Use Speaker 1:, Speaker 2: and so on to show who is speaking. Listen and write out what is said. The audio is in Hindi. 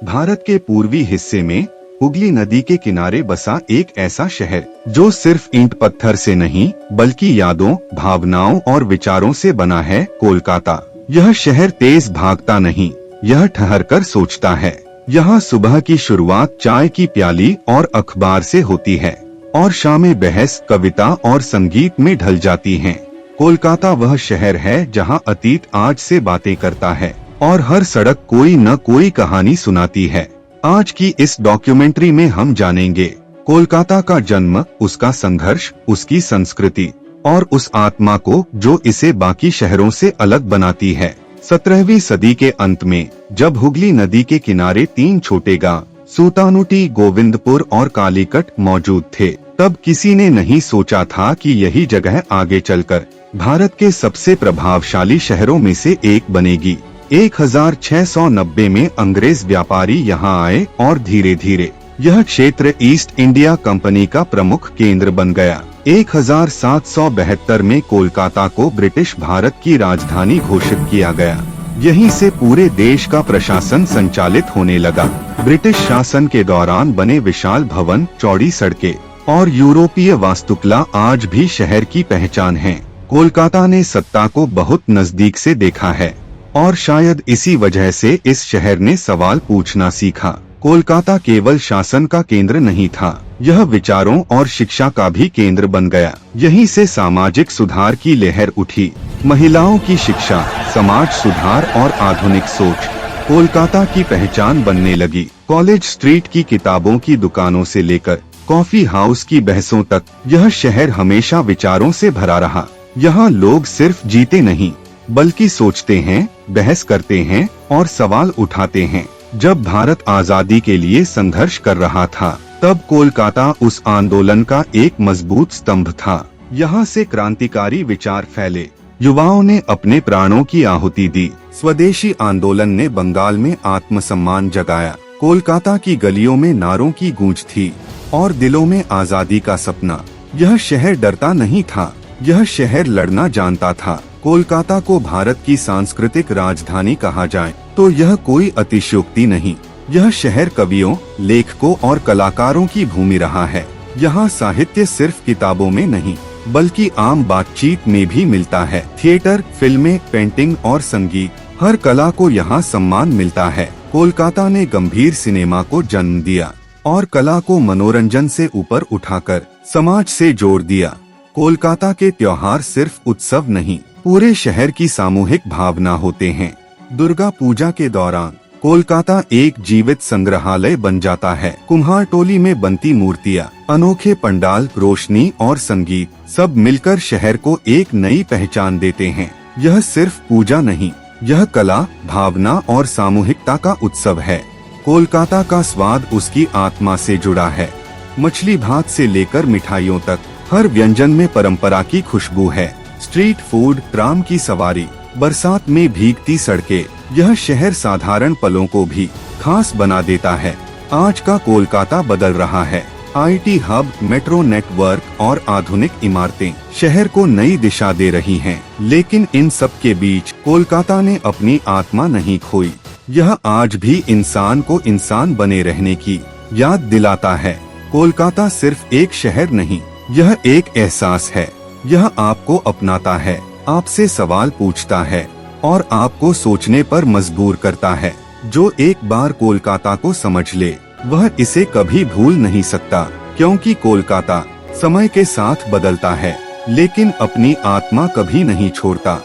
Speaker 1: भारत के पूर्वी हिस्से में हुगली नदी के किनारे बसा एक ऐसा शहर जो सिर्फ ईंट पत्थर से नहीं बल्कि यादों, भावनाओं और विचारों से बना है, कोलकाता। यह शहर तेज भागता नहीं, यह ठहरकर सोचता है। यहाँ सुबह की शुरुआत चाय की प्याली और अखबार से होती है और शामें बहस, कविता और संगीत में ढल जाती हैं। कोलकाता वह शहर है जहाँ अतीत आज से बातें करता है और हर सड़क कोई न कोई कहानी सुनाती है। आज की इस डॉक्यूमेंट्री में हम जानेंगे कोलकाता का जन्म, उसका संघर्ष, उसकी संस्कृति और उस आत्मा को जो इसे बाकी शहरों से अलग बनाती है। 17वीं सदी के अंत में जब हुगली नदी के किनारे 3 छोटे गांव सुतानुटी, गोविंदपुर और कालीकट मौजूद थे, तब किसी ने नहीं सोचा था कि यही जगह आगे चलकर भारत के सबसे प्रभावशाली शहरों में से एक बनेगी। 1690 में अंग्रेज व्यापारी यहाँ आए और धीरे धीरे यह क्षेत्र ईस्ट इंडिया कंपनी का प्रमुख केंद्र बन गया। 1772 में कोलकाता को ब्रिटिश भारत की राजधानी घोषित किया गया। यहीं से पूरे देश का प्रशासन संचालित होने लगा। ब्रिटिश शासन के दौरान बने विशाल भवन, चौड़ी सड़कें और यूरोपीय वास्तुकला आज भी शहर की पहचान है। कोलकाता ने सत्ता को बहुत नजदीक से देखा है और शायद इसी वजह से इस शहर ने सवाल पूछना सीखा। कोलकाता केवल शासन का केंद्र नहीं था, यह विचारों और शिक्षा का भी केंद्र बन गया। यहीं से सामाजिक सुधार की लहर उठी। महिलाओं की शिक्षा, समाज सुधार और आधुनिक सोच कोलकाता की पहचान बनने लगी। कॉलेज स्ट्रीट की किताबों की दुकानों से लेकर कॉफी हाउस की बहसों तक यह शहर हमेशा विचारों से भरा रहा। यहाँ लोग सिर्फ जीते नहीं बल्कि सोचते हैं, बहस करते हैं और सवाल उठाते हैं। जब भारत आजादी के लिए संघर्ष कर रहा था, तब कोलकाता उस आंदोलन का एक मजबूत स्तंभ था। यहाँ से क्रांतिकारी विचार फैले, युवाओं ने अपने प्राणों की आहुति दी। स्वदेशी आंदोलन ने बंगाल में आत्मसम्मान जगाया। कोलकाता की गलियों में नारों की गूंज थी और दिलों में आजादी का सपना। यह शहर डरता नहीं था, यह शहर लड़ना जानता था। कोलकाता को भारत की सांस्कृतिक राजधानी कहा जाए तो यह कोई अतिशयोक्ति नहीं। यह शहर कवियों, लेखकों और कलाकारों की भूमि रहा है। यहाँ साहित्य सिर्फ किताबों में नहीं बल्कि आम बातचीत में भी मिलता है। थिएटर, फिल्में, पेंटिंग और संगीत, हर कला को यहाँ सम्मान मिलता है। कोलकाता ने गंभीर सिनेमा को जन्म दिया और कला को मनोरंजन से ऊपर उठाकर समाज से जोड़ दिया। कोलकाता के त्योहार सिर्फ उत्सव नहीं, पूरे शहर की सामूहिक भावना होते हैं। दुर्गा पूजा के दौरान कोलकाता एक जीवित संग्रहालय बन जाता है। कुम्हार टोली में बनती मूर्तियाँ, अनोखे पंडाल, रोशनी और संगीत सब मिलकर शहर को एक नई पहचान देते हैं। यह सिर्फ पूजा नहीं, यह कला, भावना और सामूहिकता का उत्सव है। कोलकाता का स्वाद उसकी आत्मा से जुड़ा है। मछली भात से लेकर मिठाइयों तक हर व्यंजन में परंपरा की खुशबू है। स्ट्रीट फूड, ट्राम की सवारी, बरसात में भीगती सड़कें, यह शहर साधारण पलों को भी खास बना देता है। आज का कोलकाता बदल रहा है। आईटी हब, मेट्रो नेटवर्क और आधुनिक इमारतें शहर को नई दिशा दे रही हैं। लेकिन इन सब के बीच कोलकाता ने अपनी आत्मा नहीं खोई। यह आज भी इंसान को इंसान बने रहने की याद दिलाता है। कोलकाता सिर्फ एक शहर नहीं, यह एक एहसास है। यह आपको अपनाता है, आपसे सवाल पूछता है और आपको सोचने पर मजबूर करता है। जो एक बार कोलकाता को समझ ले, वह इसे कभी भूल नहीं सकता, क्योंकि कोलकाता समय के साथ बदलता है लेकिन अपनी आत्मा कभी नहीं छोड़ता।